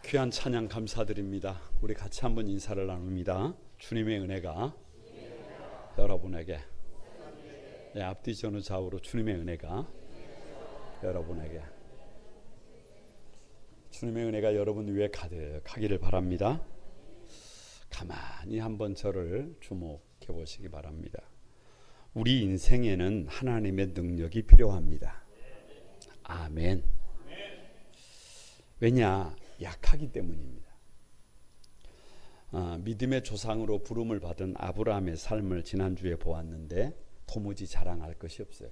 귀한 찬양 감사드립니다. 우리 같이 한번 인사를 나눕니다. 주님의 은혜가 여러분에게, 앞뒤 전후 좌우로 주님의 은혜가 여러분에게, 주님의 은혜가 여러분 위에 가득하기를 바랍니다. 가만히 한번 저를 주목해 보시기 바랍니다. 우리 인생에는 하나님의 능력이 필요합니다. 아멘. 왜냐? 약하기 때문입니다. 믿음의 조상으로 부름을 받은 아브라함의 삶을 지난주에 보았는데 도무지 자랑할 것이 없어요.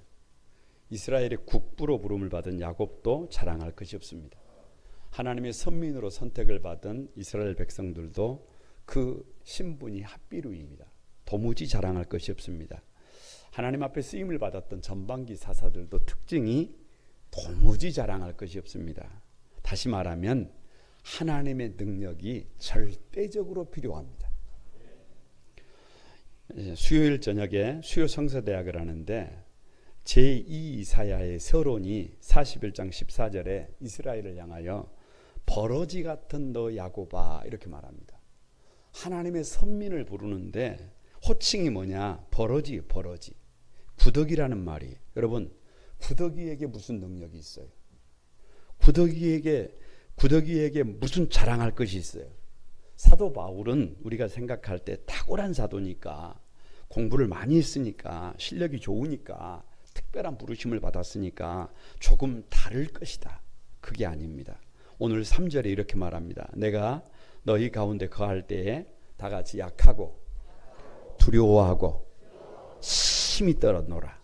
이스라엘의 국부로 부름을 받은 야곱도 자랑할 것이 없습니다. 하나님의 선민으로 선택을 받은 이스라엘 백성들도 그 신분이 핫비루입니다. 도무지 자랑할 것이 없습니다. 하나님 앞에 쓰임을 받았던 전반기 사사들도 특징이 도무지 자랑할 것이 없습니다. 다시 말하면 하나님의 능력이 절대적으로 필요합니다. 수요일 저녁에 수요 성서대학을 하는데 제2 이사야의 서론이 41장 14절에 이스라엘을 향하여 버러지 같은 너 야곱아 이렇게 말합니다. 하나님의 선민을 부르는데 호칭이 뭐냐? 버러지. 구더기라는 말이, 여러분 구더기에게 무슨 능력이 있어요? 구더기에게 무슨 자랑할 것이 있어요? 사도 바울은 우리가 생각할 때 탁월한 사도니까, 공부를 많이 했으니까, 실력이 좋으니까, 특별한 부르심을 받았으니까 조금 다를 것이다. 그게 아닙니다. 오늘 3절에 이렇게 말합니다. 내가 너희 가운데 거할 때에 다 같이 약하고 두려워하고 심히 떨어노라.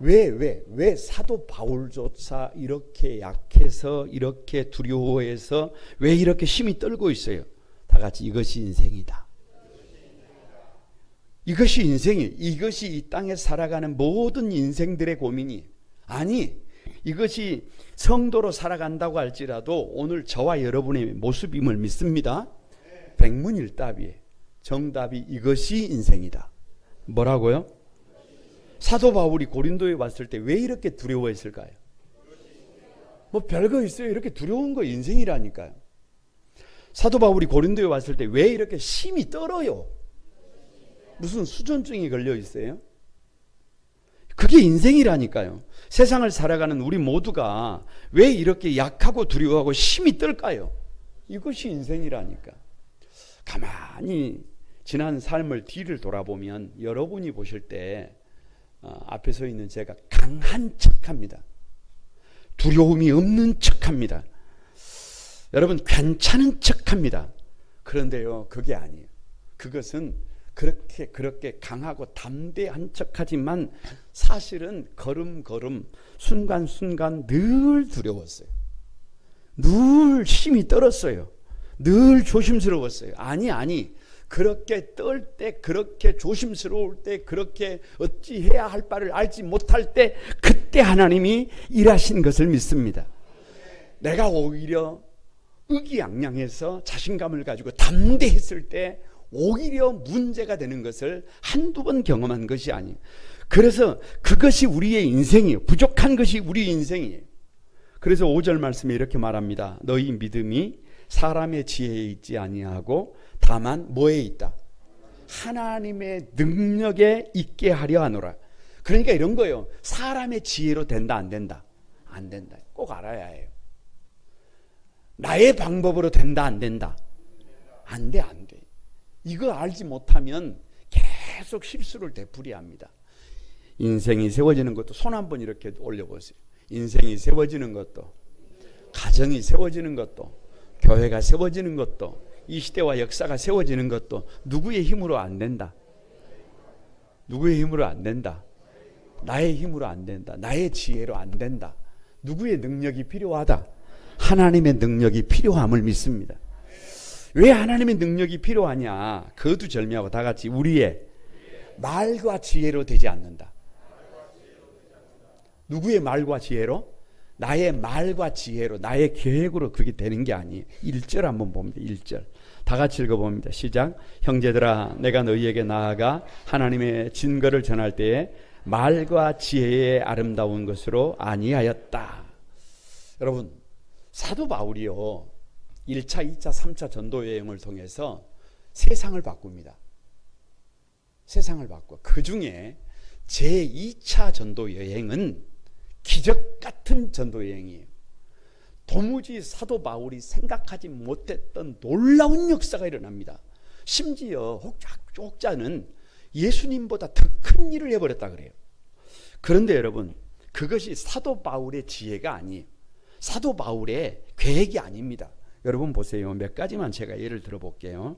왜 사도 바울조차 이렇게 약해서, 이렇게 두려워해서 왜 이렇게 심히 떨고 있어요? 다 같이 이것이 인생이다. 이것이 인생이에요. 이것이 이 땅에 살아가는 모든 인생들의 고민이, 아니 이것이 성도로 살아간다고 할지라도 오늘 저와 여러분의 모습임을 믿습니다. 백문일답이에요. 정답이 이것이 인생이다. 뭐라고요? 사도 바울이 고린도에 왔을 때 왜 이렇게 두려워했을까요? 뭐 별거 있어요. 이렇게 두려운 거 인생이라니까요. 사도 바울이 고린도에 왔을 때 왜 이렇게 심히 떨어요? 무슨 수전증이 걸려 있어요? 그게 인생이라니까요. 세상을 살아가는 우리 모두가 왜 이렇게 약하고 두려워하고 심히 떨까요? 이것이 인생이라니까. 가만히 지난 삶을 뒤를 돌아보면 여러분이 보실 때 앞에 서 있는 제가 강한 척합니다. 두려움이 없는 척합니다. 여러분 괜찮은 척합니다. 그런데요, 그게 아니에요. 그것은 그렇게 강하고 담대한 척하지만 사실은 걸음걸음 순간순간 늘 두려웠어요. 늘 심히 떨었어요. 늘 조심스러웠어요. 아니 그렇게 떨 때, 그렇게 조심스러울 때, 그렇게 어찌해야 할 바를 알지 못할 때, 그때 하나님이 일하신 것을 믿습니다. 내가 오히려 의기양양해서 자신감을 가지고 담대했을 때 오히려 문제가 되는 것을 한두 번 경험한 것이 아니에요. 그래서 그것이 우리의 인생이에요. 부족한 것이 우리 인생이에요. 그래서 5절 말씀에 이렇게 말합니다. 너희 믿음이 사람의 지혜에 있지 아니하고 다만 뭐에 있다? 하나님의 능력에 있게 하려 하노라. 그러니까 이런 거예요. 사람의 지혜로 된다 안 된다? 안 된다. 꼭 알아야 해요. 나의 방법으로 된다 안 된다? 안 돼. 이거 알지 못하면 계속 실수를 되풀이합니다. 인생이 세워지는 것도 손 한번 이렇게 올려보세요. 인생이 세워지는 것도, 가정이 세워지는 것도, 교회가 세워지는 것도, 이 시대와 역사가 세워지는 것도 누구의 힘으로 안 된다. 누구의 힘으로 안 된다. 나의 힘으로 안 된다. 나의 지혜로 안 된다. 누구의 능력이 필요하다? 하나님의 능력이 필요함을 믿습니다. 왜 하나님의 능력이 필요하냐? 거두절미하고 다 같이 우리의 말과 지혜로 되지 않는다. 누구의 말과 지혜로? 나의 말과 지혜로, 나의 계획으로 그렇게 되는 게 아니에요. 1절 한번 봅니다. 1절 다 같이 읽어봅니다. 시작. 형제들아, 내가 너희에게 나아가 하나님의 증거를 전할 때에 말과 지혜의 아름다운 것으로 아니하였다. 여러분, 사도 바울이요, 1차, 2차, 3차 전도 여행을 통해서 세상을 바꿉니다. 세상을 바꿔. 그 중에 제2차 전도 여행은 기적 같은 전도 여행이에요. 도무지 사도 바울이 생각하지 못했던 놀라운 역사가 일어납니다. 심지어 혹자는 예수님보다 더 큰 일을 해버렸다 그래요. 그런데 여러분, 그것이 사도 바울의 지혜가 아니에요. 사도 바울의 계획이 아닙니다. 여러분 보세요. 몇 가지만 제가 예를 들어볼게요.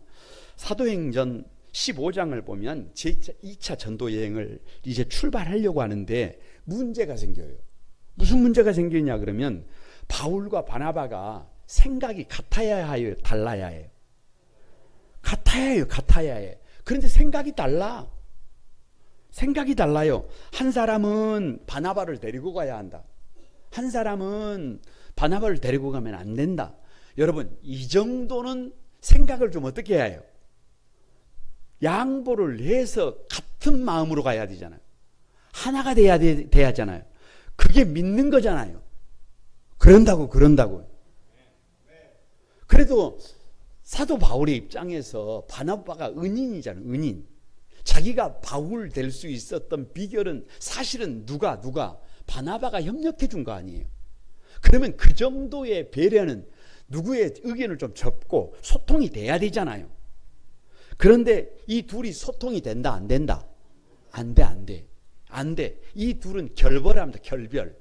사도행전 15장을 보면 제2차 전도 여행을 이제 출발하려고 하는데 문제가 생겨요. 무슨 문제가 생기냐 그러면 바울과 바나바가 생각이 같아야 해요, 달라야 해요? 같아야 해요, 같아야 해. 그런데 생각이 달라. 생각이 달라요. 한 사람은 바나바를 데리고 가야 한다. 한 사람은 바나바를 데리고 가면 안 된다. 여러분, 이 정도는 생각을 좀 어떻게 해야 해요? 양보를 해서 같은 마음으로 가야 되잖아요. 하나가 돼야 하잖아요. 그게 믿는 거잖아요. 그런다고. 그래도 사도 바울의 입장에서 바나바가 은인이잖아요. 은인. 자기가 바울 될 수 있었던 비결은 사실은 누가 바나바가 협력해 준 거 아니에요. 그러면 그 정도의 배려는 누구의 의견을 좀 접고 소통이 돼야 되잖아요. 그런데 이 둘이 소통이 된다, 안 된다? 안 돼. 이 둘은 결별합니다. 결별.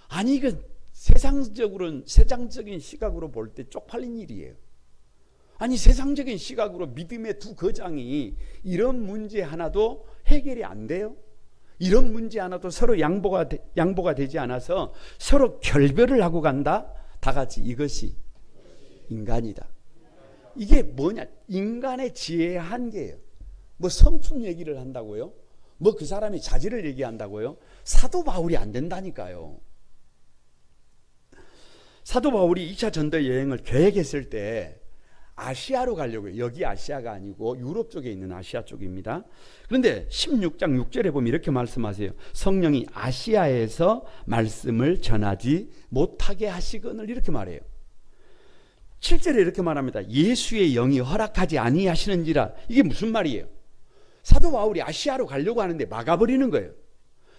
아니, 이건 세상적인 시각으로 볼 때 쪽팔린 일이에요. 아니, 세상적인 시각으로 믿음의 두 거장이 이런 문제 하나도 해결이 안 돼요? 이런 문제 하나도 서로 양보가 되지 않아서 서로 결별을 하고 간다? 다 같이 이것이 인간이다. 이게 뭐냐? 인간의 지혜의 한계예요. 뭐 성품 얘기를 한다고요? 뭐 그 사람이 자질을 얘기한다고요? 사도 바울이 안 된다니까요. 사도 바울이 2차 전도 여행을 계획했을 때 아시아로 가려고 해요. 여기 아시아가 아니고 유럽 쪽에 있는 아시아 쪽입니다. 그런데 16장 6절에 보면 이렇게 말씀하세요. 성령이 아시아에서 말씀을 전하지 못하게 하시거늘, 이렇게 말해요. 7절에 이렇게 말합니다. 예수의 영이 허락하지 아니하시는지라. 이게 무슨 말이에요? 사도 바울이 아시아로 가려고 하는데 막아버리는 거예요.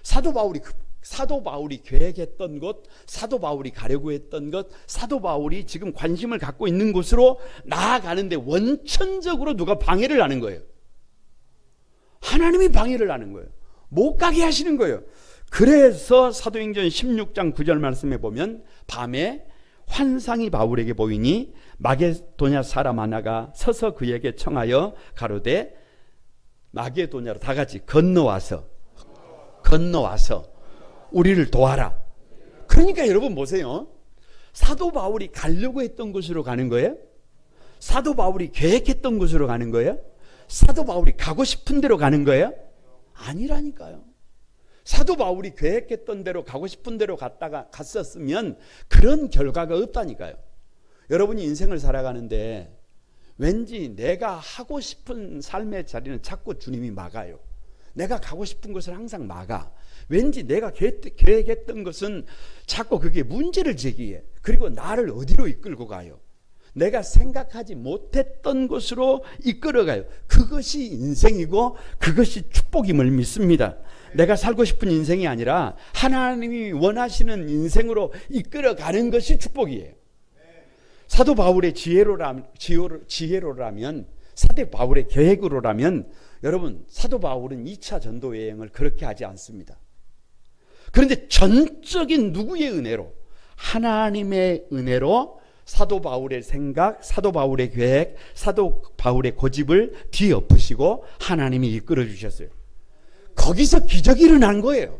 사도 바울이 계획했던 곳, 사도 바울이 가려고 했던 것, 사도 바울이 지금 관심을 갖고 있는 곳으로 나아가는데 원천적으로 누가 방해를 하는 거예요. 하나님이 방해를 하는 거예요. 못 가게 하시는 거예요. 그래서 사도행전 16장 9절 말씀에 보면 밤에 환상이 바울에게 보이니 마게도냐 사람 하나가 서서 그에게 청하여 가로되, 마게도냐로 다 같이 건너와서 우리를 도와라. 그러니까 여러분 보세요. 사도 바울이 가려고 했던 곳으로 가는 거예요? 사도 바울이 계획했던 곳으로 가는 거예요? 사도 바울이 가고 싶은 데로 가는 거예요? 아니라니까요. 사도 바울이 계획했던 대로 가고 싶은 대로 갔었으면 그런 결과가 없다니까요. 여러분이 인생을 살아가는데 왠지 내가 하고 싶은 삶의 자리는 자꾸 주님이 막아요. 내가 가고 싶은 것을 항상 막아. 왠지 내가 계획했던 것은 자꾸 그게 문제를 제기해. 그리고 나를 어디로 이끌고 가요? 내가 생각하지 못했던 곳으로 이끌어가요. 그것이 인생이고 그것이 축복임을 믿습니다. 내가 살고 싶은 인생이 아니라 하나님이 원하시는 인생으로 이끌어가는 것이 축복이에요. 사도 바울의 지혜로라면, 사도 바울의 계획으로라면, 여러분, 사도 바울은 2차 전도 여행을 그렇게 하지 않습니다. 그런데 전적인 누구의 은혜로? 하나님의 은혜로 사도 바울의 생각, 사도 바울의 계획, 사도 바울의 고집을 뒤엎으시고 하나님이 이끌어 주셨어요. 거기서 기적이 일어난 거예요.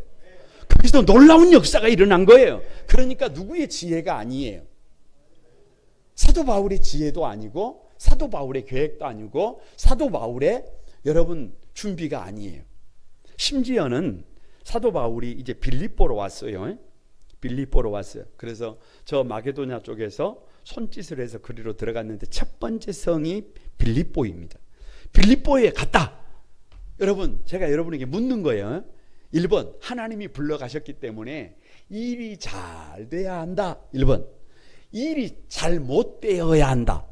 거기서 놀라운 역사가 일어난 거예요. 그러니까 누구의 지혜가 아니에요. 사도 바울의 지혜도 아니고 사도 바울의 계획도 아니고 사도 바울의 여러분 준비가 아니에요. 심지어는 사도 바울이 이제 빌립보로 왔어요. 빌립보로 왔어요. 그래서 저 마게도냐 쪽에서 손짓을 해서 그리로 들어갔는데 첫 번째 성이 빌립보입니다. 빌립보에 갔다. 여러분, 제가 여러분에게 묻는 거예요. 1번, 하나님이 불러가셨기 때문에 일이 잘 돼야 한다. 1번. 일이 잘못되어야 한다.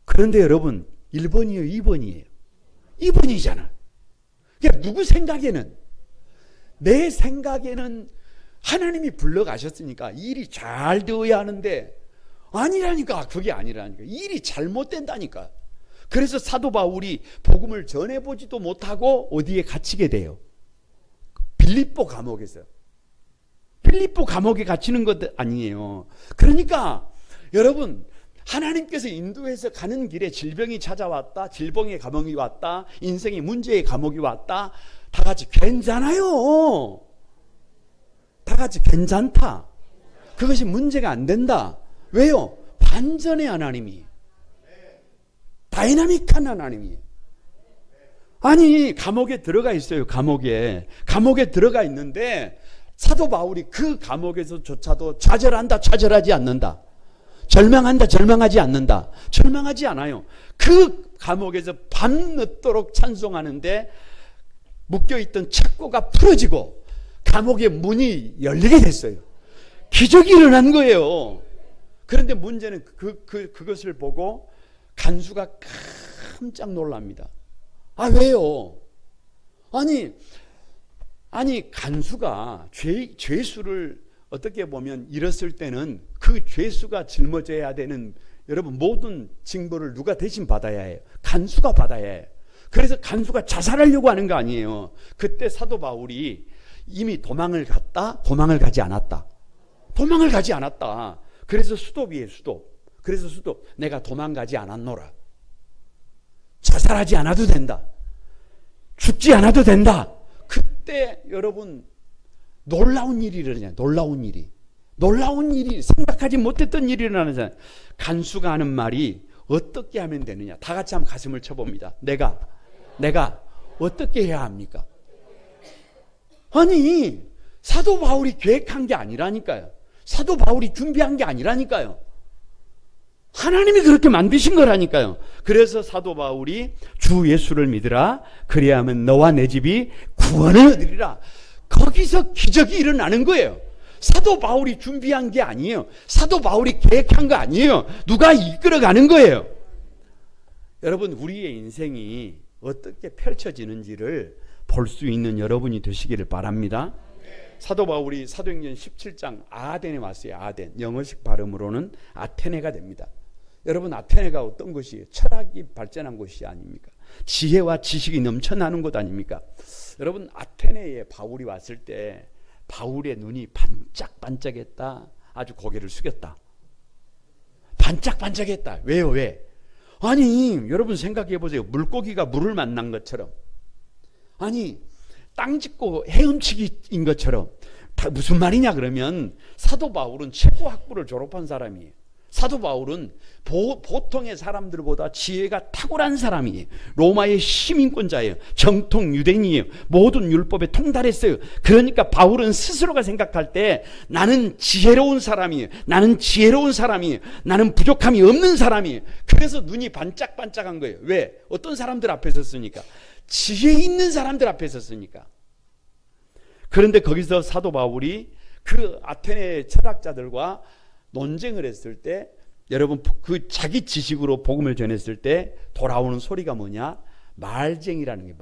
그런데 여러분 1번이에요 2번이에요? 2번이잖아. 그러니까 누구 생각에는, 내 생각에는 하나님이 불러가셨으니까 일이 잘 되어야 하는데 아니라니까. 그게 아니라니까. 일이 잘못된다니까. 그래서 사도 바울이 복음을 전해보지도 못하고 어디에 갇히게 돼요? 빌립보 감옥에서. 빌립보 감옥에 갇히는 것 아니에요. 그러니까 여러분, 하나님께서 인도해서 가는 길에 질병이 찾아왔다, 질병의 감옥이 왔다, 인생의 문제의 감옥이 왔다, 다 같이 괜찮아요. 다 같이 괜찮다. 그것이 문제가 안 된다. 왜요? 반전의 하나님이, 다이나믹한 하나님이. 아니 감옥에 들어가 있어요. 감옥에 들어가 있는데 사도 바울이 그 감옥에서조차도 좌절한다, 좌절하지 않는다. 절망한다, 절망하지 않는다. 절망하지 않아요. 그 감옥에서 밤늦도록 찬송하는데 묶여있던 착고가 풀어지고 감옥의 문이 열리게 됐어요. 기적이 일어난 거예요. 그런데 문제는 그것을 보고 간수가 깜짝 놀랍니다. 아, 왜요? 아니 간수가 죄수를 어떻게 보면 잃었을 때는 그 죄수가 짊어져야 되는, 여러분, 모든 징벌을 누가 대신 받아야 해요? 간수가 받아야 해요. 그래서 간수가 자살하려고 하는 거 아니에요. 그때 사도 바울이 이미 도망을 가지 않았다. 도망을 가지 않았다. 그래서 수도비에 수도. 그래서 수도, 내가 도망가지 않았노라. 자살하지 않아도 된다. 죽지 않아도 된다. 그때 여러분 놀라운 일이 일어나요. 놀라운 일이 생각하지 못했던 일이 일어나잖아요. 간수가 하는 말이 어떻게 하면 되느냐. 다 같이 한번 가슴을 쳐봅니다. 내가 어떻게 해야 합니까? 아니 사도 바울이 계획한 게 아니라니까요. 사도 바울이 준비한 게 아니라니까요. 하나님이 그렇게 만드신 거라니까요. 그래서 사도 바울이 주 예수를 믿으라. 그리하면 너와 내 집이 구원을 얻으리라. 거기서 기적이 일어나는 거예요. 사도 바울이 준비한 게 아니에요. 사도 바울이 계획한 거 아니에요. 누가 이끌어가는 거예요. 여러분, 우리의 인생이 어떻게 펼쳐지는지를 볼 수 있는 여러분이 되시기를 바랍니다. 사도 바울이 사도행전 17장 아덴에 왔어요. 아덴, 영어식 발음으로는 아테네가 됩니다. 여러분, 아테네가 어떤 곳이에요? 철학이 발전한 곳이 아닙니까? 지혜와 지식이 넘쳐나는 곳 아닙니까? 여러분, 아테네에 바울이 왔을 때 바울의 눈이 반짝반짝했다. 아주 고개를 숙였다. 반짝반짝했다. 왜요? 왜? 아니 여러분 생각해 보세요. 물고기가 물을 만난 것처럼, 아니 땅 짚고 헤엄치기인 것처럼. 무슨 말이냐 그러면 사도 바울은 최고 학부를 졸업한 사람이에요. 사도 바울은 보통의 사람들보다 지혜가 탁월한 사람이에요. 로마의 시민권자예요. 정통 유대인이에요. 모든 율법에 통달했어요. 그러니까 바울은 스스로가 생각할 때 나는 지혜로운 사람이에요. 나는 지혜로운 사람이에요. 나는 부족함이 없는 사람이에요. 그래서 눈이 반짝반짝한 거예요. 왜? 어떤 사람들 앞에 섰으니까. 지혜 있는 사람들 앞에 섰으니까. 그런데 거기서 사도 바울이 그 아테네 철학자들과 논쟁을 했을 때, 여러분 그 자기 지식으로 복음을 전했을 때 돌아오는 소리가 뭐냐? 말쟁이라는 게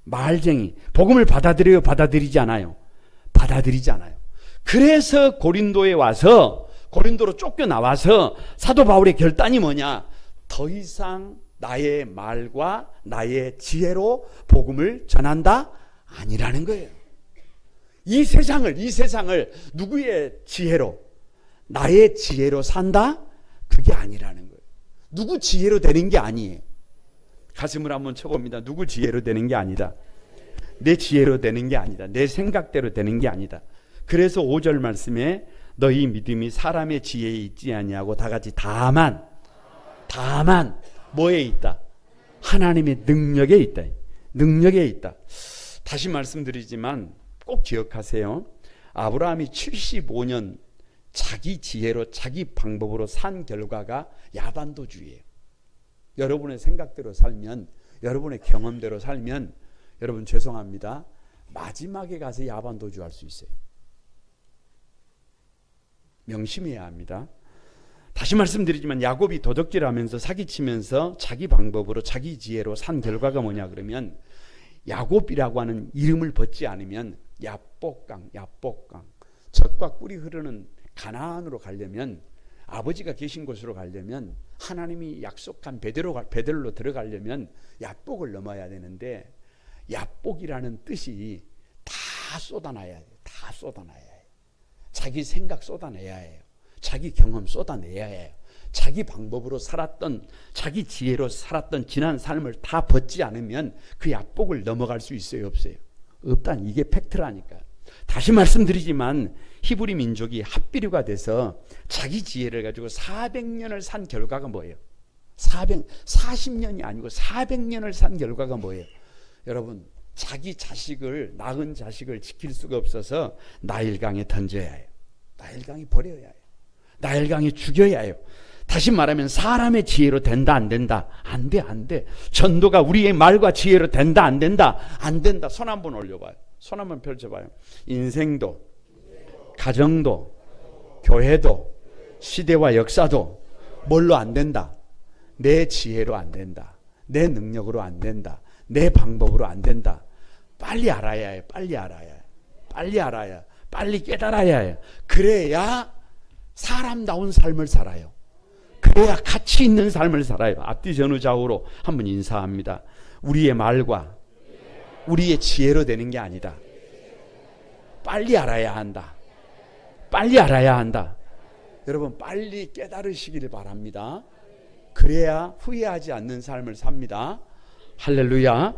말쟁이. 복음을 받아들여요? 받아들이지 않아요? 받아들이지 않아요. 그래서 고린도로 쫓겨나와서 사도 바울의 결단이 뭐냐? 더 이상 나의 말과 나의 지혜로 복음을 전한다? 아니라는 거예요. 이 세상을 누구의 지혜로, 나의 지혜로 산다? 그게 아니라는 거예요. 누구 지혜로 되는 게 아니에요. 가슴을 한번 쳐봅니다. 누구 지혜로 되는 게 아니다. 내 지혜로 되는 게 아니다. 내 생각대로 되는 게 아니다. 그래서 5절 말씀에 너희 믿음이 사람의 지혜에 있지 아니하고 다 같이 다만 뭐에 있다? 하나님의 능력에 있다. 능력에 있다. 다시 말씀드리지만 꼭 기억하세요. 아브라함이 75년 자기 지혜로 자기 방법으로 산 결과가 야반도주의예요. 여러분의 생각대로 살면, 여러분의 경험대로 살면, 여러분 죄송합니다, 마지막에 가서 야반도주 할 수 있어요. 명심해야 합니다. 다시 말씀드리지만 야곱이 도둑질하면서 사기치면서 자기 방법으로 자기 지혜로 산 결과가 뭐냐 그러면 야곱이라고 하는 이름을 벗지 않으면 야복강 젖과 꿀이 흐르는 가나안으로 가려면, 아버지가 계신 곳으로 가려면, 하나님이 약속한 베델로 들어가려면 야복을 넘어야 되는데, 야복이라는 뜻이 다 쏟아놔야 해요. 다 쏟아놔야 해요. 자기 생각 쏟아내야 해요. 자기 경험 쏟아내야 해요. 자기 방법으로 살았던, 자기 지혜로 살았던 지난 삶을 다 벗지 않으면 그 야복을 넘어갈 수 있어요, 없어요? 없다는, 이게 팩트라니까. 다시 말씀드리지만 히브리 민족이 합비류가 돼서 자기 지혜를 가지고 400년을 산 결과가 뭐예요? 40년이 아니고 400년을 산 결과가 뭐예요? 여러분, 자기 자식을, 낳은 자식을 지킬 수가 없어서 나일강에 던져야 해요. 나일강에 버려야 해요. 나일강에 죽여야 해요. 다시 말하면 사람의 지혜로 된다 안 된다? 안 돼, 안 돼. 전도가 우리의 말과 지혜로 된다 안 된다? 안 된다. 손 한번 올려봐요. 손 한번 펼쳐봐요. 인생도, 가정도, 교회도, 시대와 역사도 뭘로 안 된다? 내 지혜로 안 된다. 내 능력으로 안 된다. 내 방법으로 안 된다. 빨리 알아야 해. 빨리 알아야 해. 빨리 알아야, 빨리 깨달아야 해요. 그래야 사람다운 삶을 살아요. 그래야 가치 있는 삶을 살아요. 앞뒤 전후 좌우로 한번 인사합니다. 우리의 말과 우리의 지혜로 되는 게 아니다. 빨리 알아야 한다. 빨리 알아야 한다. 여러분, 빨리 깨달으시기를 바랍니다. 그래야 후회하지 않는 삶을 삽니다. 할렐루야.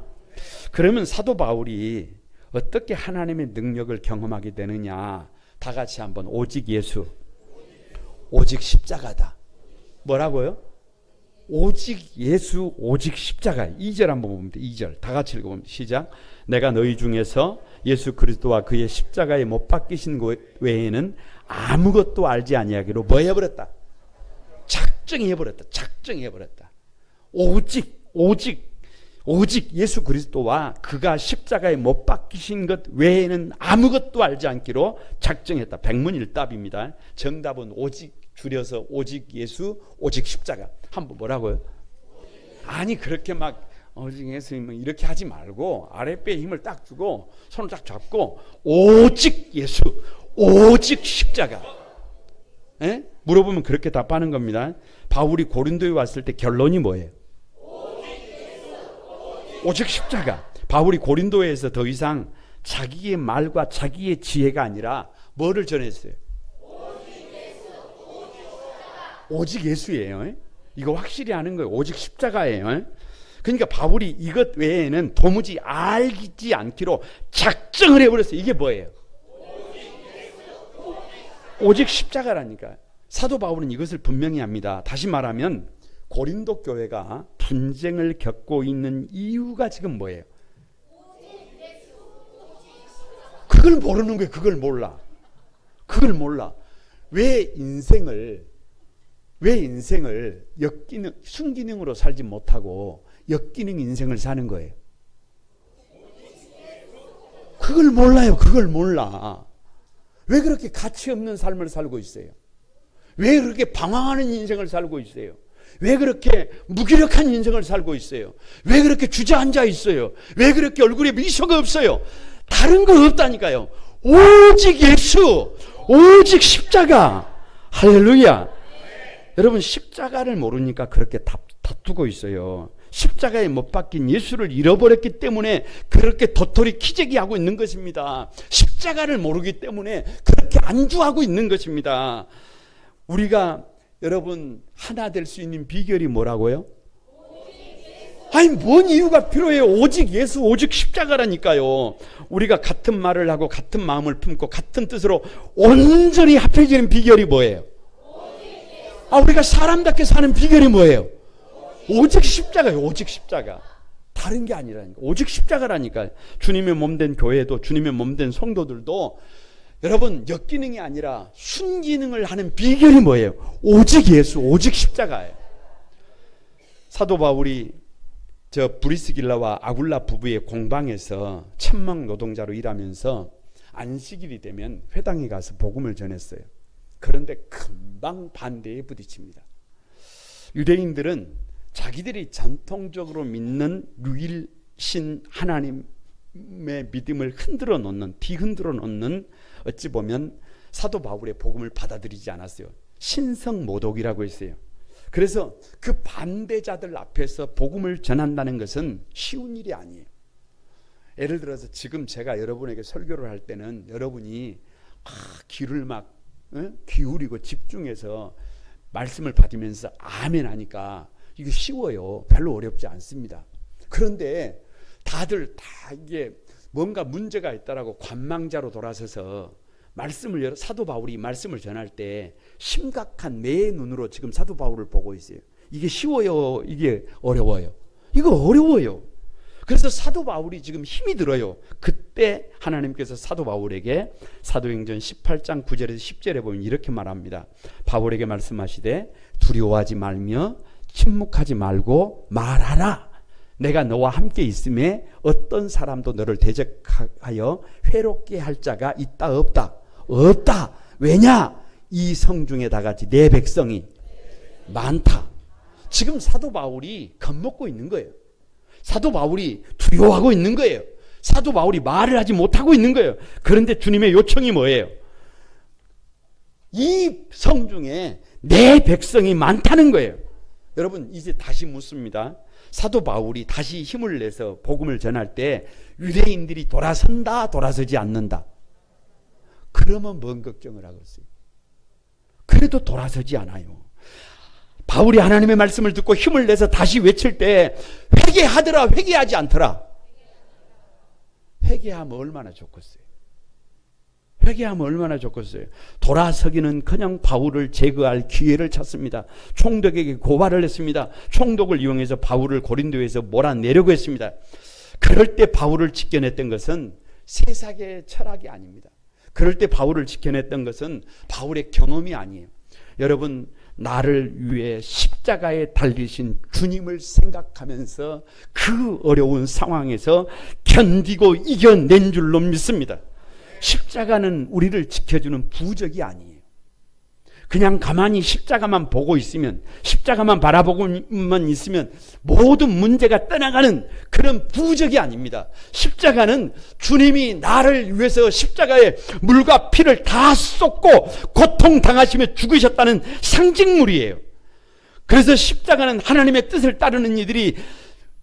그러면 사도 바울이 어떻게 하나님의 능력을 경험하게 되느냐? 다 같이 한번, 오직 예수, 오직 십자가다. 뭐라고요? 오직 예수, 오직 십자가. 2절 한번 보면 돼. 2절 다 같이 읽어보면 시작. 내가 너희 중에서 예수 그리스도와 그의 십자가에 못 박히신 것 외에는 아무것도 알지 아니하기로 뭐 해버렸다? 작정해버렸다. 작정해버렸다. 오직 예수 그리스도와 그가 십자가에 못 박히신 것 외에는 아무것도 알지 않기로 작정했다. 백문일답입니다. 정답은 오직, 줄여서 오직 예수, 오직 십자가. 한번 뭐라고요? 아니, 그렇게 막 오직 예수 이렇게 하지 말고 아랫배에 힘을 딱 주고 손을 딱 잡고 오직 예수, 오직 십자가. 에? 물어보면 그렇게 답하는 겁니다. 바울이 고린도에 왔을 때 결론이 뭐예요? 오직 십자가. 바울이 고린도에서 더 이상 자기의 말과 자기의 지혜가 아니라 뭐를 전했어요? 오직 예수예요. 이거 확실히 아는 거예요. 오직 십자가예요. 그러니까 바울이 이것 외에는 도무지 알지 않기로 작정을 해버렸어요. 이게 뭐예요? 오직 십자가라니까. 사도 바울은 이것을 분명히 합니다. 다시 말하면 고린도 교회가 분쟁을 겪고 있는 이유가 지금 뭐예요? 그걸 모르는 거예요. 그걸 몰라. 그걸 몰라. 왜 인생을 역기능, 순기능으로 살지 못하고 역기능 인생을 사는 거예요? 그걸 몰라요. 그걸 몰라. 왜 그렇게 가치 없는 삶을 살고 있어요? 왜 그렇게 방황하는 인생을 살고 있어요? 왜 그렇게 무기력한 인생을 살고 있어요? 왜 그렇게 주저앉아 있어요? 왜 그렇게 얼굴에 미소가 없어요? 다른 거 없다니까요. 오직 예수, 오직 십자가. 할렐루야. 여러분, 십자가를 모르니까 그렇게 다투고 있어요. 십자가에 못 박힌 예수를 잃어버렸기 때문에 그렇게 도토리 키재기하고 있는 것입니다. 십자가를 모르기 때문에 그렇게 안주하고 있는 것입니다. 우리가 여러분 하나 될 수 있는 비결이 뭐라고요? 아니, 뭔 이유가 필요해요? 오직 예수, 오직 십자가라니까요. 우리가 같은 말을 하고 같은 마음을 품고 같은 뜻으로 온전히 합해지는 비결이 뭐예요? 우리가 사람답게 사는 비결이 뭐예요? 오직 십자가예요. 오직 십자가. 다른 게 아니라니까. 오직 십자가라니까. 주님의 몸된 교회도, 주님의 몸된 성도들도 여러분, 역기능이 아니라 순기능을 하는 비결이 뭐예요? 오직 예수, 오직 십자가예요. 사도 바울이 저 브리스길라와 아굴라 부부의 공방에서 천막 노동자로 일하면서 안식일이 되면 회당에 가서 복음을 전했어요. 그런데 금방 반대에 부딪힙니다. 유대인들은 자기들이 전통적으로 믿는 유일신 하나님의 믿음을 흔들어 놓는, 뒤흔들어 놓는, 어찌 보면 사도 바울의 복음을 받아들이지 않았어요. 신성모독이라고 했어요. 그래서 그 반대자들 앞에서 복음을 전한다는 것은 쉬운 일이 아니에요. 예를 들어서 지금 제가 여러분에게 설교를 할 때는 여러분이 귀를 막 기울이고 집중해서 말씀을 받으면서 아멘 하니까 이게 쉬워요. 별로 어렵지 않습니다. 그런데 다들 다 이게 뭔가 문제가 있다라고 관망자로 돌아서서 말씀을, 사도 바울이 말씀을 전할 때 심각한 매의 눈으로 지금 사도 바울을 보고 있어요. 이게 쉬워요? 이게 어려워요? 이거 어려워요. 그래서 사도 바울이 지금 힘이 들어요. 그때 하나님께서 사도 바울에게 사도행전 18장 9절에서 10절에 보면 이렇게 말합니다. 바울에게 말씀하시되 두려워하지 말며 침묵하지 말고 말하라. 내가 너와 함께 있음에 어떤 사람도 너를 대적하여 회롭게 할 자가 있다 없다? 없다. 왜냐? 이 성중에 다 같이 내 백성이 많다. 지금 사도 바울이 겁먹고 있는 거예요. 사도 바울이 두려워하고 있는 거예요. 사도 바울이 말을 하지 못하고 있는 거예요. 그런데 주님의 요청이 뭐예요? 이 성중에 내 백성이 많다는 거예요. 여러분, 이제 다시 묻습니다. 사도 바울이 다시 힘을 내서 복음을 전할 때 유대인들이 돌아선다, 돌아서지 않는다? 그러면 뭔 걱정을 하겠어요? 그래도 돌아서지 않아요. 바울이 하나님의 말씀을 듣고 힘을 내서 다시 외칠 때 회개하더라, 회개하지 않더라? 회개하면 얼마나 좋겠어요? 회개하면 얼마나 좋겠어요? 돌아서기는커녕 바울을 제거할 기회를 찾습니다. 총독에게 고발을 했습니다. 총독을 이용해서 바울을 고린도에서 몰아내려고 했습니다. 그럴 때 바울을 지켜냈던 것은 세상의 철학이 아닙니다. 그럴 때 바울을 지켜냈던 것은 바울의 경험이 아니에요. 여러분, 나를 위해 십자가에 달리신 주님을 생각하면서 그 어려운 상황에서 견디고 이겨낸 줄로 믿습니다. 십자가는 우리를 지켜주는 부적이 아니에요. 그냥 가만히 십자가만 보고 있으면, 십자가만 바라보고만 있으면 모든 문제가 떠나가는 그런 부적이 아닙니다. 십자가는 주님이 나를 위해서 십자가에 물과 피를 다 쏟고 고통당하시며 죽으셨다는 상징물이에요. 그래서 십자가는 하나님의 뜻을 따르는 이들이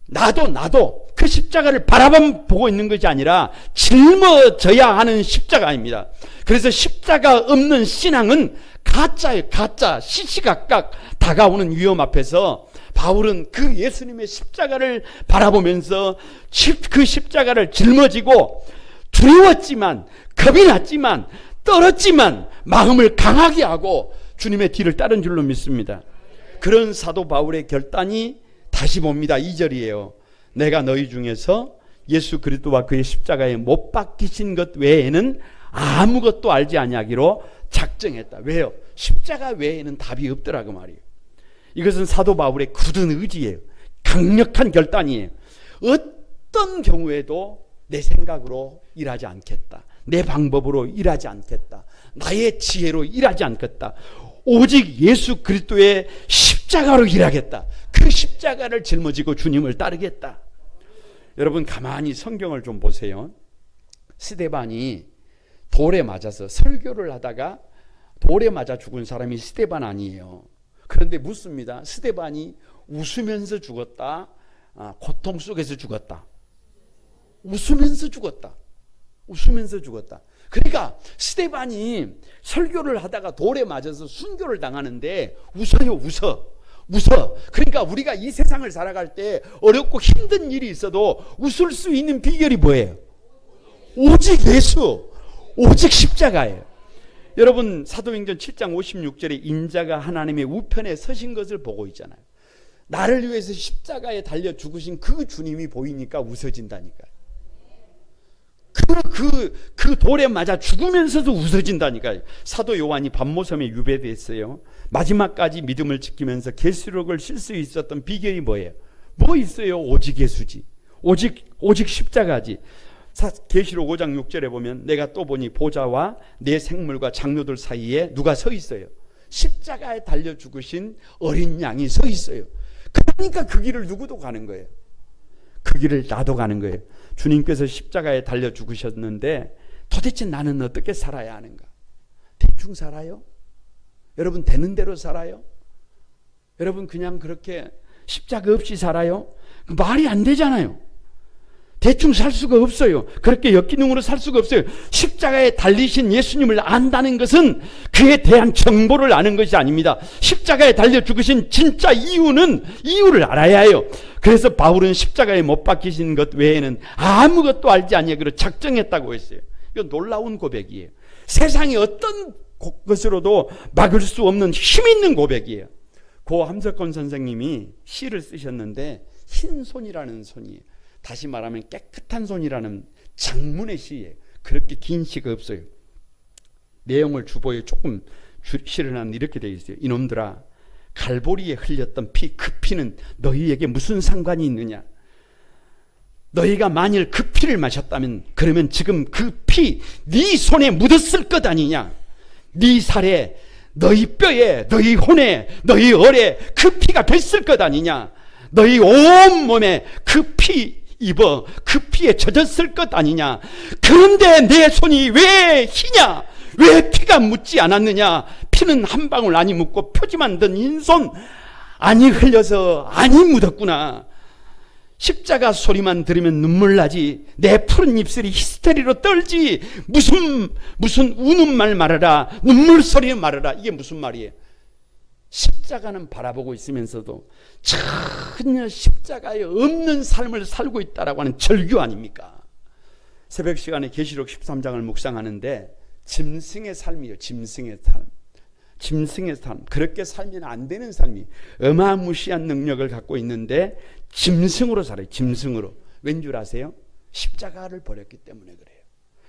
나도 그 십자가를 바라만 보고 있는 것이 아니라 짊어져야 하는 십자가입니다. 그래서 십자가 없는 신앙은 가짜예요. 가짜. 시시각각 다가오는 위험 앞에서 바울은 그 예수님의 십자가를 바라보면서 그 십자가를 짊어지고 두려웠지만, 겁이 났지만, 떨었지만 마음을 강하게 하고 주님의 뒤를 따른 줄로 믿습니다. 그런 사도 바울의 결단이 다시 봅니다. 2절이에요. 내가 너희 중에서 예수 그리스도와 그의 십자가에 못 박히신 것 외에는 아무것도 알지 아니하기로 작정했다. 왜요? 십자가 외에는 답이 없더라고 말이에요. 이것은 사도 바울의 굳은 의지예요. 강력한 결단이에요. 어떤 경우에도 내 생각으로 일하지 않겠다. 내 방법으로 일하지 않겠다. 나의 지혜로 일하지 않겠다. 오직 예수 그리스도의 십자가로 일하겠다. 그 십자가를 짊어지고 주님을 따르겠다. 여러분, 가만히 성경을 좀 보세요. 스데반이 돌에 맞아서 설교를 하다가 돌에 맞아 죽은 사람이 스데반 아니에요. 그런데 묻습니다. 스데반이 웃으면서 죽었다, 고통 속에서 죽었다? 웃으면서 죽었다. 웃으면서 죽었다. 그러니까 스데반이 설교를 하다가 돌에 맞아서 순교를 당하는데 웃어요. 웃어. 그러니까 우리가 이 세상을 살아갈 때 어렵고 힘든 일이 있어도 웃을 수 있는 비결이 뭐예요? 오직 예수, 오직 십자가예요. 여러분, 사도행전 7장 56절에 인자가 하나님의 우편에 서신 것을 보고 있잖아요. 나를 위해서 십자가에 달려 죽으신 그 주님이 보이니까 웃어진다니까요. 그 돌에 맞아 죽으면서도 웃어진다니까요. 사도 요한이 밤모섬에 유배됐어요. 마지막까지 믿음을 지키면서 계시록을 쓸 수 있었던 비결이 뭐예요? 뭐 있어요? 오직 예수지. 오직 십자가지. 계시록 5장 6절에 보면 내가 또 보니 보좌와 내 생물과 장로들 사이에 누가 서 있어요? 십자가에 달려 죽으신 어린 양이 서 있어요. 그러니까 그 길을 누구도 가는 거예요. 그 길을 나도 가는 거예요. 주님께서 십자가에 달려 죽으셨는데 도대체 나는 어떻게 살아야 하는가? 대충 살아요? 여러분 되는 대로 살아요? 여러분 그냥 그렇게 십자가 없이 살아요? 말이 안 되잖아요. 대충 살 수가 없어요. 그렇게 역기능으로 살 수가 없어요. 십자가에 달리신 예수님을 안다는 것은 그에 대한 정보를 아는 것이 아닙니다. 십자가에 달려 죽으신 진짜 이유를 알아야 해요. 그래서 바울은 십자가에 못 박히신 것 외에는 아무것도 알지 아니하기로 작정했다고 했어요. 이건 놀라운 고백이에요. 세상의 어떤 것으로도 막을 수 없는 힘 있는 고백이에요. 고 함석헌 선생님이 시를 쓰셨는데 흰손이라는 손이에요. 다시 말하면 깨끗한 손이라는 장문의 시예요. 그렇게 긴 시가 없어요. 내용을 주보에 조금 실어놨는데 이렇게 되어 있어요. 이놈들아, 갈보리에 흘렸던 피, 그 피는 너희에게 무슨 상관이 있느냐? 너희가 만일 그 피를 마셨다면 그러면 지금 그 피 네 손에 묻었을 것 아니냐? 네 살에, 너희 뼈에, 너희 혼에, 너희 얼에 그 피가 뱄을 것 아니냐? 너희 온 몸에 그 피 입어 그 피에 젖었을 것 아니냐? 그런데 내 손이 왜 희냐? 왜 피가 묻지 않았느냐? 피는 한 방울 아니 묻고 표지만 든 흰손 아니 흘려서 아니 묻었구나. 십자가 소리만 들으면 눈물 나지. 내 푸른 입술이 히스테리로 떨지. 무슨 우는 말 말하라, 눈물 소리 말하라. 이게 무슨 말이에요? 십자가는 바라보고 있으면서도 전혀 십자가에 없는 삶을 살고 있다라고 하는 절규 아닙니까? 새벽 시간에 계시록 13장을 묵상하는데 짐승의 삶이에요. 짐승의 삶. 짐승의 삶. 그렇게 살면 안 되는 삶이 어마무시한 능력을 갖고 있는데 짐승으로 살아요. 짐승으로. 왠 줄 아세요? 십자가를 버렸기 때문에 그래요.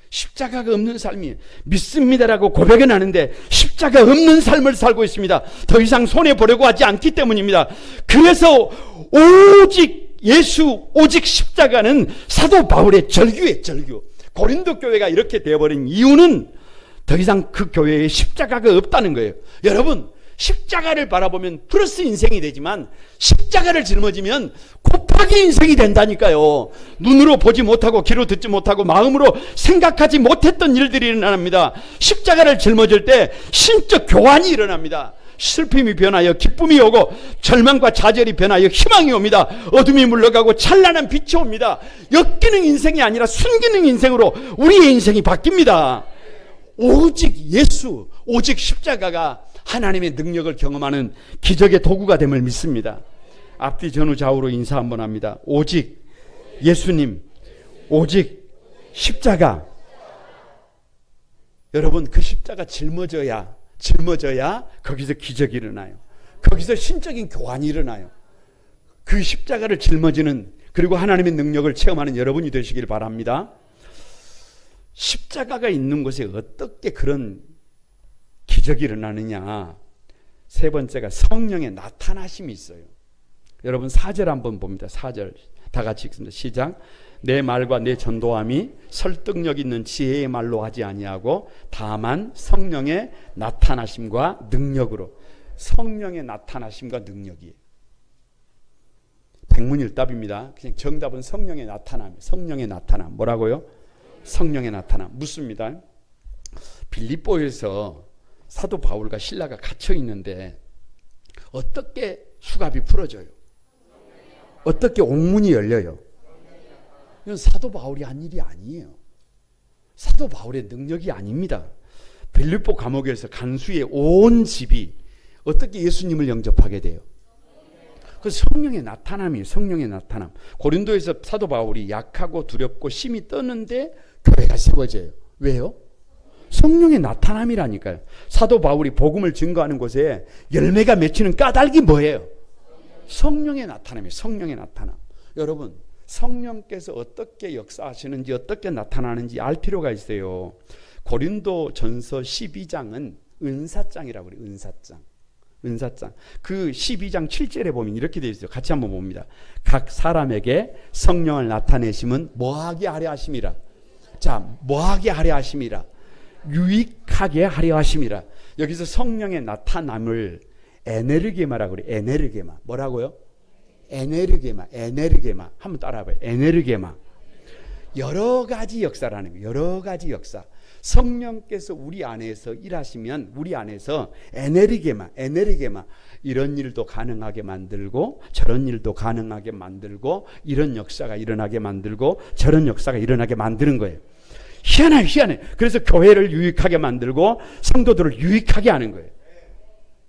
십자가가 없는 삶이 믿습니다라고 고백은 하는데 십자가 없는 삶을 살고 있습니다. 더 이상 손해보려고 하지 않기 때문입니다. 그래서 오직 예수, 오직 십자가는 사도 바울의 절규예요. 절규. 고린도 교회가 이렇게 되어버린 이유는 더 이상 그 교회에 십자가가 없다는 거예요. 여러분, 십자가를 바라보면 플러스 인생이 되지만 십자가를 짊어지면 곱하기 인생이 된다니까요. 눈으로 보지 못하고 귀로 듣지 못하고 마음으로 생각하지 못했던 일들이 일어납니다. 십자가를 짊어질 때 신적 교환이 일어납니다. 슬픔이 변하여 기쁨이 오고 절망과 좌절이 변하여 희망이 옵니다. 어둠이 물러가고 찬란한 빛이 옵니다. 역기능 인생이 아니라 순기능 인생으로 우리의 인생이 바뀝니다. 오직 예수, 오직 십자가가 하나님의 능력을 경험하는 기적의 도구가 됨을 믿습니다. 앞뒤 전후 좌우로 인사 한번 합니다. 오직 예수님, 오직 십자가. 여러분, 그 십자가 짊어져야 거기서 기적이 일어나요. 거기서 신적인 교환이 일어나요. 그 십자가를 짊어지는, 그리고 하나님의 능력을 체험하는 여러분이 되시길 바랍니다. 십자가가 있는 곳에 어떻게 그런 기적이 일어나느냐? 세 번째가 성령의 나타나심이 있어요. 여러분 4절 한번 봅니다. 4절 다 같이 읽습니다. 시작. 내 말과 내 전도함이 설득력 있는 지혜의 말로 하지 아니하고 다만 성령의 나타나심과 능력으로. 성령의 나타나심과 능력이에요. 백문일답입니다. 그냥 정답은 성령의 나타남. 성령의 나타남. 뭐라고요? 성령의 나타남. 묻습니다. 빌립보에서 사도 바울과 실라가 갇혀 있는데 어떻게 수갑이 풀어져요? 어떻게 옥문이 열려요? 이건 사도 바울이 한 일이 아니에요. 사도 바울의 능력이 아닙니다. 빌립보 감옥에서 간수의 온 집이 어떻게 예수님을 영접하게 돼요? 그 성령의 나타남이에요. 성령의 나타남. 고린도에서 사도 바울이 약하고 두렵고 심히 떠는데 교회가 세워져요. 왜요? 성령의 나타남이라니까요. 사도 바울이 복음을 증거하는 곳에 열매가 맺히는 까닭이 뭐예요? 성령의 나타남이에요. 성령의 나타남. 여러분, 성령께서 어떻게 역사하시는지 어떻게 나타나는지 알 필요가 있어요. 고린도 전서 12장은 은사장이라고 그래요. 은사장. 은사장. 그 12장 7절에 보면 이렇게 되어 있어요. 같이 한번 봅니다. 각 사람에게 성령을 나타내심은 뭐하게 하려 하심이라. 자, 뭐하게 하려 하심이라? 유익하게 하려 하심이라. 여기서 성령의 나타남을 에네르게마라고 그래요. 에네르게마. 뭐라고요? 에네르게마. 에네르게마. 한번 따라해봐요. 에네르게마. 여러 가지 역사라는 거예요. 여러 가지 역사. 성령께서 우리 안에서 일하시면 우리 안에서 에네르게마, 에네르게마. 이런 일도 가능하게 만들고 저런 일도 가능하게 만들고 이런 역사가 일어나게 만들고 저런 역사가 일어나게 만드는 거예요. 희한해, 희한해. 그래서 교회를 유익하게 만들고 성도들을 유익하게 하는 거예요.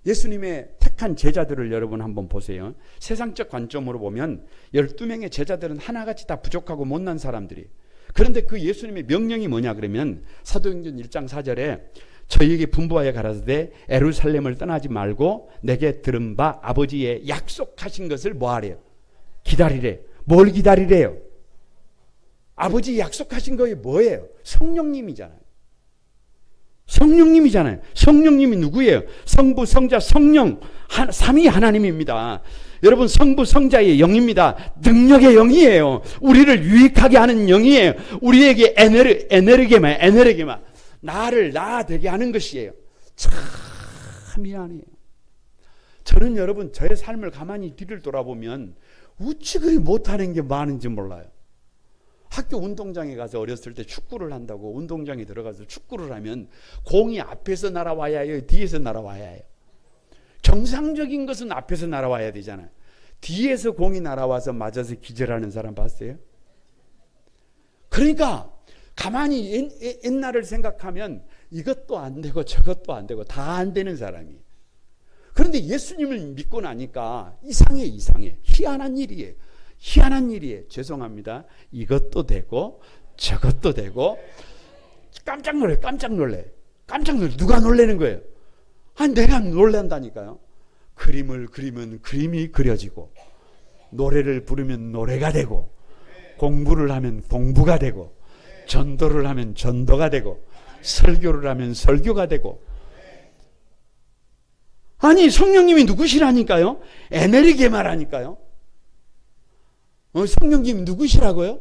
예수님의 택한 제자들을 여러분 한번 보세요. 세상적 관점으로 보면 12명의 제자들은 하나같이 다 부족하고 못난 사람들이. 그런데 그 예수님의 명령이 뭐냐 그러면 사도행전 1장 4절에 저희에게 분부하여 가라사대 예루살렘을 떠나지 말고 내게 들은 바 아버지의 약속하신 것을 뭐하래요? 기다리래. 뭘 기다리래요? 아버지 약속하신 거에 뭐예요? 성령님이잖아요. 성령님이잖아요. 성령님이 누구예요? 성부, 성자, 성령 삼위 하나님입니다. 여러분 성부, 성자의 영입니다. 능력의 영이에요. 우리를 유익하게 하는 영이에요. 우리에게 에네르게마 나를 나 되게 하는 것이에요. 참 미안해요. 저는 여러분 저의 삶을 가만히 뒤를 돌아보면 어찌 그리 못하는 게 많은지 몰라요. 학교 운동장에 가서 어렸을 때 축구를 한다고 운동장에 들어가서 축구를 하면 공이 앞에서 날아와야 해요? 뒤에서 날아와야 해요? 정상적인 것은 앞에서 날아와야 되잖아요. 뒤에서 공이 날아와서 맞아서 기절하는 사람 봤어요? 그러니까 가만히 옛날을 생각하면 이것도 안 되고 저것도 안 되고 다 안 되는 사람이에요. 그런데 예수님을 믿고 나니까 이상해. 희한한 일이에요. 희한한 일이에요. 죄송합니다. 이것도 되고 저것도 되고. 깜짝 놀래. 누가 놀라는 거예요? 아니 내가 놀란다니까요. 그림을 그리면 그림이 그려지고 노래를 부르면 노래가 되고 공부를 하면 공부가 되고 전도를 하면 전도가 되고 설교를 하면 설교가 되고. 아니 성령님이 누구시라니까요? 에네르게마라니까요. 성령님이 누구시라고요?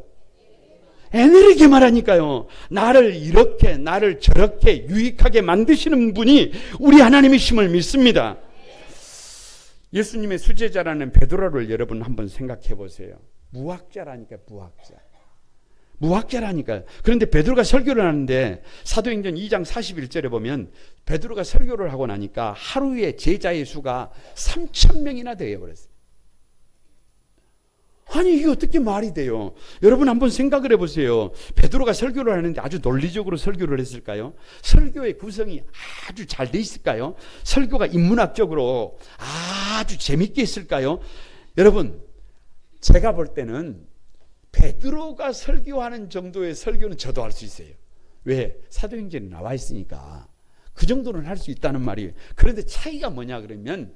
에네르게마라니까요. 나를 이렇게 나를 저렇게 유익하게 만드시는 분이 우리 하나님이심을 믿습니다. 예수님의 수제자라는 베드로를 여러분 한번 생각해 보세요. 무학자라니까요. 무학자라니까요. 그런데 베드로가 설교를 하는데 사도행전 2장 41절에 보면 베드로가 설교를 하고 나니까 하루에 제자의 수가 3,000명이나 되어 버렸어요. 아니 이게 어떻게 말이 돼요? 여러분 한번 생각을 해보세요. 베드로가 설교를 하는데 아주 논리적으로 설교를 했을까요? 설교의 구성이 아주 잘 돼 있을까요? 설교가 인문학적으로 아주 재밌게 했을까요? 여러분 제가 볼 때는 베드로가 설교하는 정도의 설교는 저도 할 수 있어요. 왜? 사도행전에 나와 있으니까 그 정도는 할 수 있다는 말이에요. 그런데 차이가 뭐냐 그러면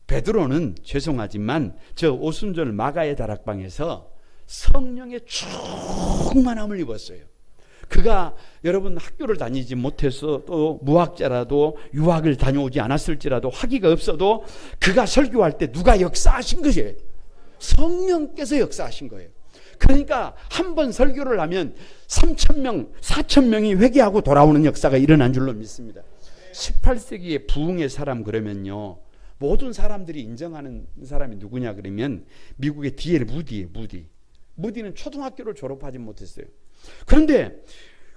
베드로는 죄송하지만 저 오순절 마가의 다락방에서 성령의 충만함을 입었어요. 그가 여러분 학교를 다니지 못해서 또 무학자라도 유학을 다녀오지 않았을지라도 학위가 없어도 그가 설교할 때 누가 역사하신 것이에요? 성령께서 역사하신 거예요. 그러니까 한 번 설교를 하면 3,000명, 4,000명이 회개하고 돌아오는 역사가 일어난 줄로 믿습니다. 18세기의 부흥의 사람 그러면요. 모든 사람들이 인정하는 사람이 누구냐 그러면 미국의 D.L. 무디예요. 무디는 초등학교를 졸업하지 못했어요. 그런데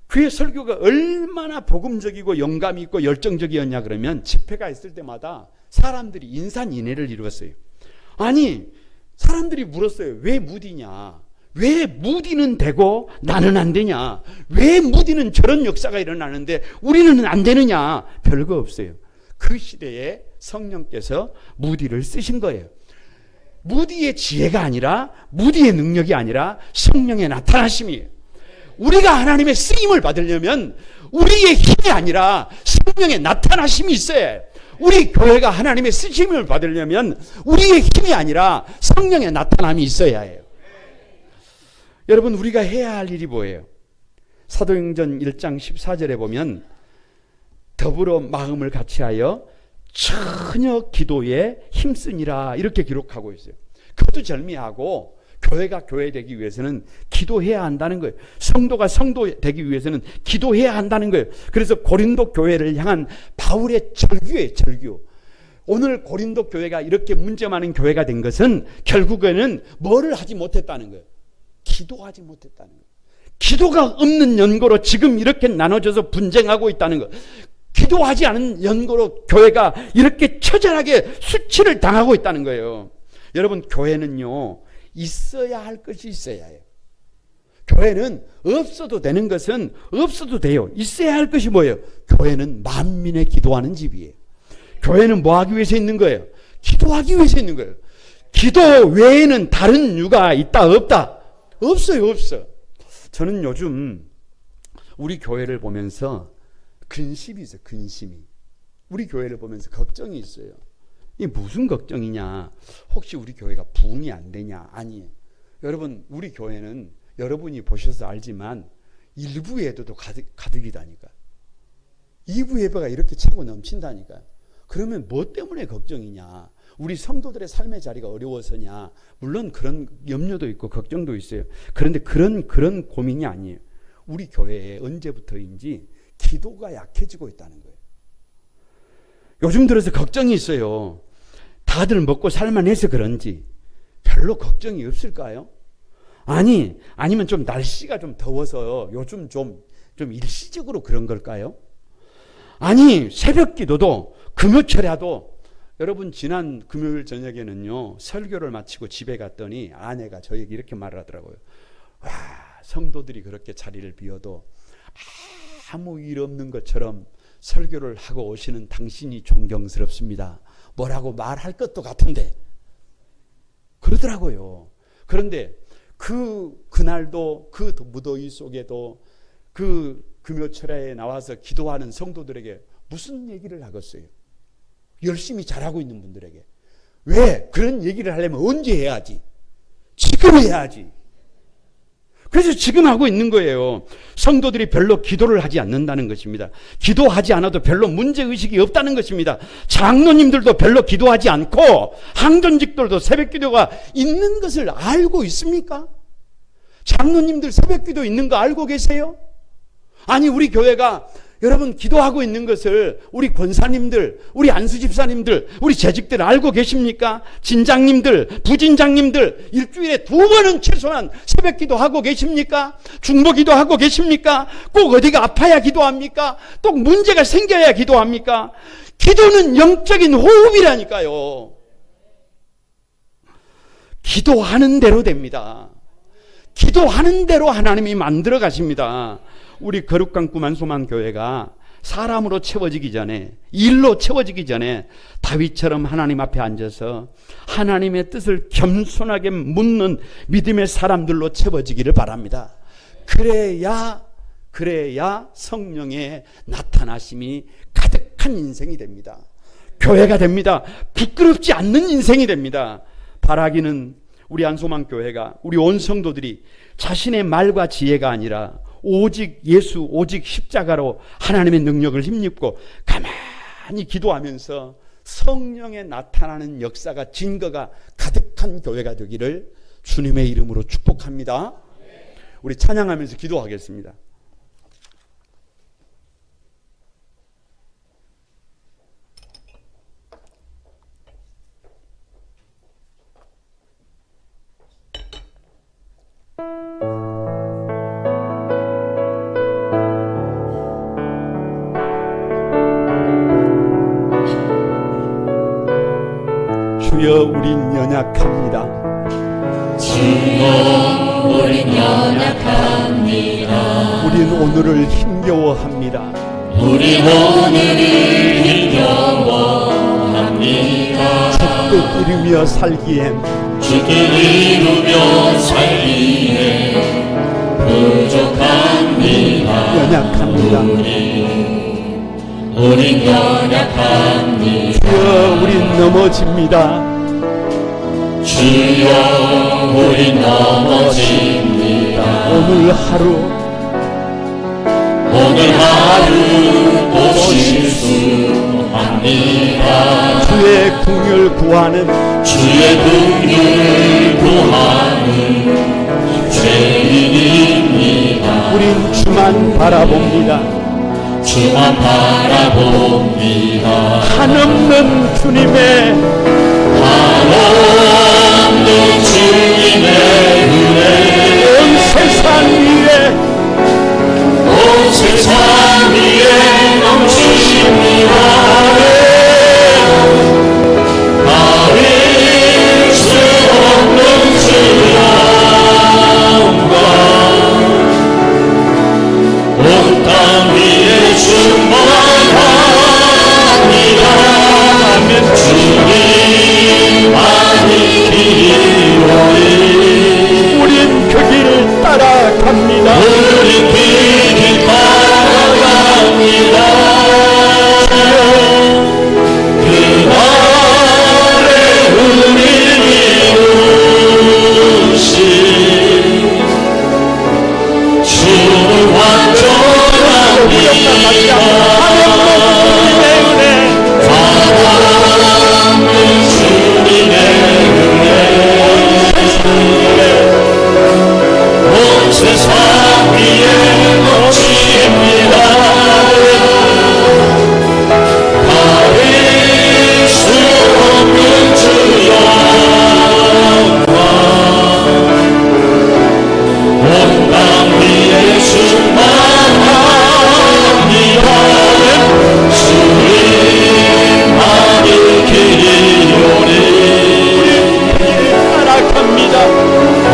그의 설교가 얼마나 복음적이고 영감이 있고 열정적이었냐 그러면 집회가 있을 때마다 사람들이 인산인해를 이루었어요. 아니 사람들이 물었어요. 왜 무디냐? 왜 무디는 되고 나는 안 되냐? 왜 무디는 저런 역사가 일어나는데 우리는 안 되느냐? 별거 없어요. 그 시대에 성령께서 무디를 쓰신 거예요. 무디의 지혜가 아니라 무디의 능력이 아니라 성령의 나타나심이에요. 우리가 하나님의 쓰임을 받으려면 우리의 힘이 아니라 성령의 나타나심이 있어야 해요. 우리 교회가 하나님의 쓰심을 받으려면 우리의 힘이 아니라 성령의 나타남이 있어야 해요. 여러분 우리가 해야 할 일이 뭐예요? 사도행전 1장 14절에 보면 더불어 마음을 같이하여 전혀 기도에 힘쓰니라 이렇게 기록하고 있어요. 그것도 절미하고 교회가 교회 되기 위해서는 기도해야 한다는 거예요. 성도가 성도 되기 위해서는 기도해야 한다는 거예요. 그래서 고린도 교회를 향한 바울의 절규예요. 절규. 오늘 고린도 교회가 이렇게 문제 많은 교회가 된 것은 결국에는 뭐를 하지 못했다는 거예요. 기도하지 못했다는 거예요. 기도가 없는 연고로 지금 이렇게 나눠져서 분쟁하고 있다는 것. 기도하지 않은 연고로 교회가 이렇게 처절하게 수치를 당하고 있다는 거예요. 여러분, 교회는요, 있어야 할 것이 있어야 해요. 교회는 없어도 되는 것은 없어도 돼요. 있어야 할 것이 뭐예요? 교회는 만민의 기도하는 집이에요. 교회는 뭐 하기 위해서 있는 거예요? 기도하기 위해서 있는 거예요. 기도 외에는 다른 이유가 있다 없다? 없어요. 없어. 저는 요즘 우리 교회를 보면서 근심이 있어요. 근심이. 우리 교회를 보면서 걱정이 있어요. 이게 무슨 걱정이냐? 혹시 우리 교회가 부흥이 안 되냐? 아니에요. 여러분, 우리 교회는 여러분이 보셔서 알지만 1부 예배도 가득이다니까. 2부 예배가 이렇게 차고 넘친다니까. 그러면 뭐 때문에 걱정이냐? 우리 성도들의 삶의 자리가 어려워서냐? 물론 그런 염려도 있고 걱정도 있어요. 그런데 그런 고민이 아니에요. 우리 교회에 언제부터인지 기도가 약해지고 있다는 거예요. 요즘 들어서 걱정이 있어요. 다들 먹고 살만해서 그런지 별로 걱정이 없을까요? 아니면 좀 날씨가 좀 더워서 요즘 좀 일시적으로 그런 걸까요? 아니, 새벽 기도도 금요철야도 여러분, 지난 금요일 저녁에는요, 설교를 마치고 집에 갔더니 아내가 저에게 이렇게 말을 하더라고요. 와, 성도들이 그렇게 자리를 비워도 아무 일 없는 것처럼 설교를 하고 오시는 당신이 존경스럽습니다. 뭐라고 말할 것도 같은데 그러더라고요. 그런데 그날도 그 무더위 속에도 그 금요철야에 나와서 기도하는 성도들에게 무슨 얘기를 하겠어요? 열심히 잘하고 있는 분들에게. 왜? 그런 얘기를 하려면 언제 해야지? 지금 해야지. 그래서 지금 하고 있는 거예요. 성도들이 별로 기도를 하지 않는다는 것입니다. 기도하지 않아도 별로 문제의식이 없다는 것입니다. 장로님들도 별로 기도하지 않고 항전직들도 새벽기도가 있는 것을 알고 있습니까? 장로님들 새벽기도 있는 거 알고 계세요? 아니, 우리 교회가 여러분 기도하고 있는 것을 우리 권사님들, 우리 안수집사님들, 우리 재직들 알고 계십니까? 진장님들, 부진장님들 일주일에 2번은 최소한 새벽 기도하고 계십니까? 중보 기도하고 계십니까? 꼭 어디가 아파야 기도합니까? 또 문제가 생겨야 기도합니까? 기도는 영적인 호흡이라니까요. 기도하는 대로 됩니다. 기도하는 대로 하나님이 만들어 가십니다. 우리 거룩한 구만소만 교회가 사람으로 채워지기 전에, 일로 채워지기 전에 다윗처럼 하나님 앞에 앉아서 하나님의 뜻을 겸손하게 묻는 믿음의 사람들로 채워지기를 바랍니다. 그래야 성령의 나타나심이 가득한 인생이 됩니다. 교회가 됩니다. 부끄럽지 않는 인생이 됩니다. 바라기는 우리 안소만 교회가, 우리 온 성도들이 자신의 말과 지혜가 아니라 오직 예수, 오직 십자가로 하나님의 능력을 힘입고 가만히 기도하면서 성령의 나타나는 역사가, 증거가 가득한 교회가 되기를 주님의 이름으로 축복합니다. 우리 찬양하면서 기도하겠습니다. 주여, 우린 연약합니다. 주여, 우린 연약합니다. 우린 오늘을 힘겨워합니다. 우린 오늘을 힘겨워합니다. 주뜻 이루며 살기엔, 주뜻 이루며 살기에 부족합니다. 연약합니다. 우린 연약합니다. 주여, 우린 넘어집니다. 주여, 우린 넘어집니다. 오늘 하루 또 실수합니다. 주의 긍휼 구하는 주의 긍휼 구하는 우린 주만 바라봅니다. 주만 바라봅니다. 한없는 주님의 한없는 주님의 은혜 온 세상 위에 온 세상 위에 넘치십니다. 가릴 수 없는 주 영광 온 땅 위에 충만합니다. 주님 많이 기도해 우린 그 길을 따라갑니다. 우리 길을 따라갑니다. 그날에 우리를 이루신 주는 완전합니다. 사랑하는 주님의 은혜 온 세상 위에 넘칩니다. 가릴 수 없는 주 영광 온 땅 위에 충만합니다. 주님 많이 기리오니 따라갑니다.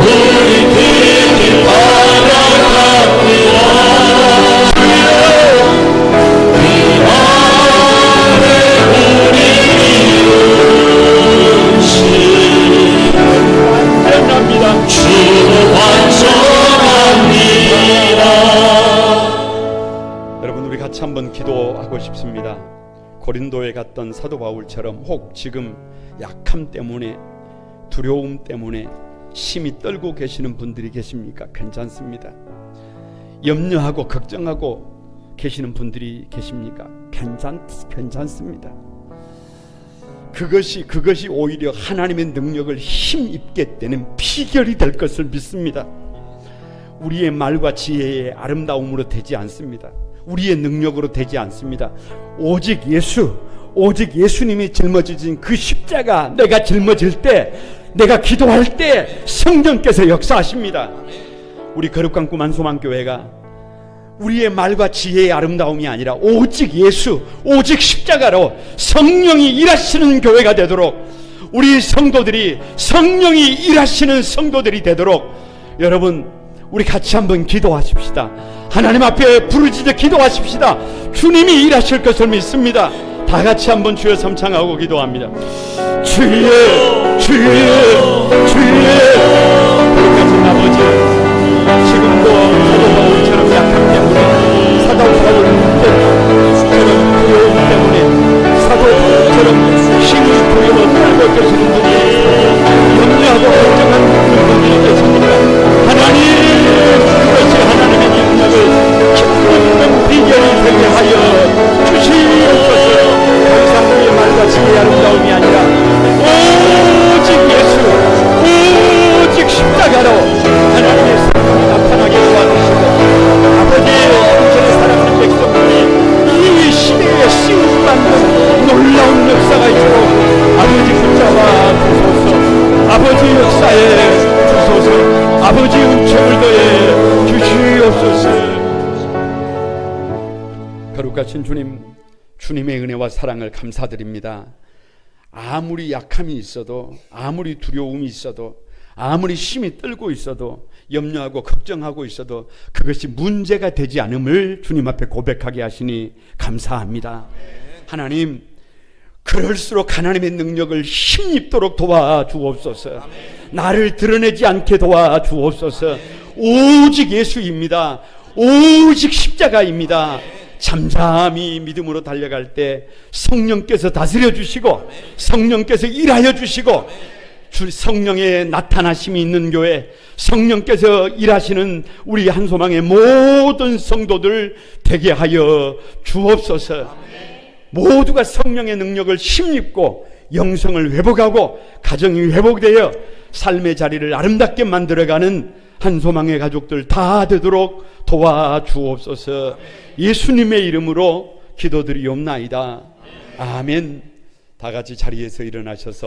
우리 길을 따라갑니다. 그날에 우리 이루신 완전합니다. 주는 완전합니다. 여러분, 우리 같이 한번 기도하고 싶습니다. 고린도에 갔던 사도 바울처럼 혹 지금 약함 때문에, 두려움 때문에 심히 떨고 계시는 분들이 계십니까? 괜찮습니다. 염려하고 걱정하고 계시는 분들이 계십니까? 괜찮습니다. 그것이 오히려 하나님의 능력을 힘입게 되는 비결이 될 것을 믿습니다. 우리의 말과 지혜의 아름다움으로 되지 않습니다. 우리의 능력으로 되지 않습니다. 오직 예수님이 짊어지신 그 십자가, 내가 짊어질 때, 내가 기도할 때 성령께서 역사하십니다. 우리 거룩한 꿈 한소망교회가 우리의 말과 지혜의 아름다움이 아니라 오직 예수, 오직 십자가로 성령이 일하시는 교회가 되도록, 우리 성도들이 성령이 일하시는 성도들이 되도록, 여러분 우리 같이 한번 기도하십시다. 하나님 앞에 부르짖어 기도하십시다. 주님이 일하실 것을 믿습니다. 다 같이 한번 주여 삼창하고 기도합니다. 주여, 주여, 주여. 거룩하신 아버지, 지금도 사도 바울처럼 약함 때문에, 사도 바울처럼 두려움 때문에, 사도 바울처럼 힘을 두려워 떨고 계시는 분이, 염려하고 걱정하는 분들이 계십니까? 하나님, 그것이 하나님의 능력을 힘입는 비결이 되게 하여 주시옵소서. 더 이상 우리의 말과 지혜의 아름다움이 아니라 오직 예수, 오직 십자가로 하나님의 성령이 나타나게 도와주시고, 아버지 당신의 사랑하는 백성들이 이 시대에 시우받는 놀라운 역사가 있도록 아버지 붙잡아 주소서. 아버지 역사에 주소서. 아버지 은총을 더해 주시옵소서. 거룩하신 주님, 주님의 은혜와 사랑을 감사드립니다. 아무리 약함이 있어도, 아무리 두려움이 있어도, 아무리 심히 떨고 있어도, 염려하고 걱정하고 있어도 그것이 문제가 되지 않음을 주님 앞에 고백하게 하시니 감사합니다. 하나님, 그럴수록 하나님의 능력을 힘입도록 도와주옵소서. 나를 드러내지 않게 도와주옵소서. 오직 예수입니다. 오직 십자가입니다. 잠잠히 믿음으로 달려갈 때 성령께서 다스려 주시고, 성령께서 일하여 주시고, 성령의 나타나심이 있는 교회, 성령께서 일하시는 우리 한소망의 모든 성도들 되게 하여 주옵소서. 모두가 성령의 능력을 힘입고 영성을 회복하고 가정이 회복되어 삶의 자리를 아름답게 만들어가는 한소망의 가족들 다 되도록 도와주옵소서. 예수님의 이름으로 기도드리옵나이다. 아멘. 다 같이 자리에서 일어나셔서